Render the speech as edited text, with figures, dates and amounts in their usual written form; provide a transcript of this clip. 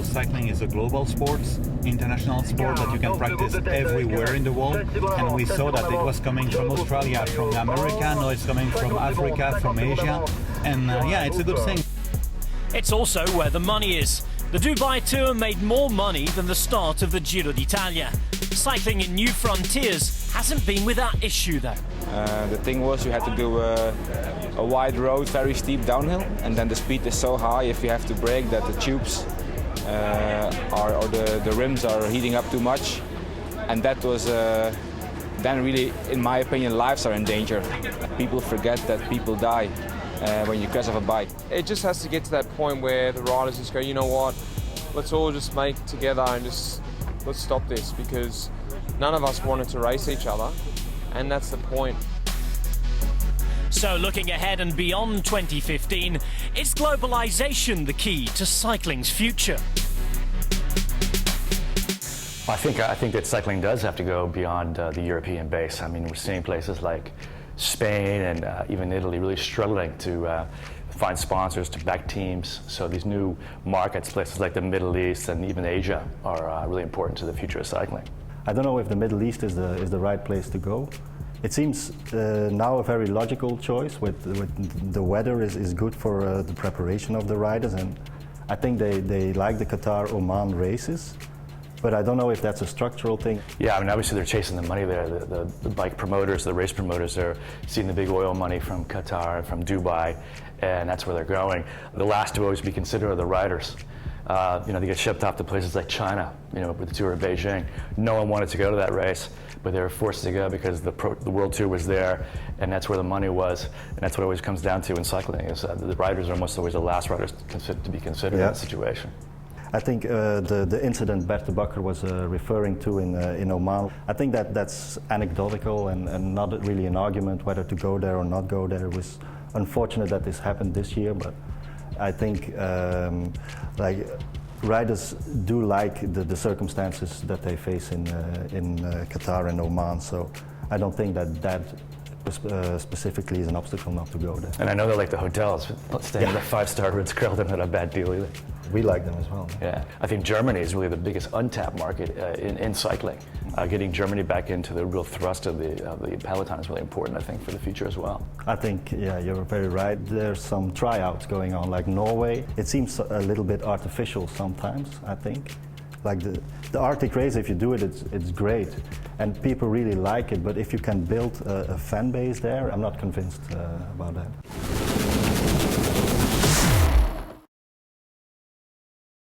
Cycling is a global sport, international sport that you can practice everywhere in the world, and we saw that it was coming from Australia, from America, now it's coming from Africa, from Asia, and yeah, it's a good thing. It's also where the money is. The Dubai Tour made more money than the start of the Giro d'Italia. Cycling in new frontiers hasn't been without issue though. The thing was you had to do a wide road, very steep downhill, and then the speed is so high if you have to brake that the tubes or the rims are heating up too much, and that was then really, in my opinion, lives are in danger. People forget that people die when you crash off a bike. It just has to get to that point where the riders just go, you know what, let's all just make together and just let's stop this, because none of us wanted to race each other, and that's the point. So looking ahead and beyond 2015, is globalization the key to cycling's future? I think that cycling does have to go beyond the European base. I mean, we're seeing places like Spain and even Italy really struggling to find sponsors to back teams. So these new markets, places like the Middle East and even Asia, are really important to the future of cycling. I don't know if the Middle East is the right place to go. It seems now a very logical choice. With the weather is good for the preparation of the riders, and I think they like the Qatar-Oman races. But I don't know if that's a structural thing. Yeah, I mean, obviously they're chasing the money there. The bike promoters, the race promoters, are seeing the big oil money from Qatar, from Dubai, and that's where they're going. The last to always be considered are the riders. They get shipped off to places like China, with the Tour of Beijing. No one wanted to go to that race, but they were forced to go because the World Tour was there, and that's where the money was. And that's what it always comes down to in cycling, is the riders are almost always the last riders to be considered in that situation. I think the incident Bert de Bakker was referring to in Oman, I think that's anecdotal and not really an argument whether to go there or not go there. It was unfortunate that this happened this year, but I think riders do like the circumstances that they face in Qatar and Oman, so I don't think that specifically is an obstacle not to go there. And I know they like the hotels. Staying at a 5-star Ritz-Carlton, not a bad deal either. We like them as well. Yeah, I think Germany is really the biggest untapped market in cycling. Getting Germany back into the real thrust of the peloton is really important, I think, for the future as well. I think, yeah, you're very right. There's some tryouts going on, like Norway. It seems a little bit artificial sometimes, I think. Like the Arctic race, if you do it, it's great, and people really like it. But if you can build a fan base there, I'm not convinced about that.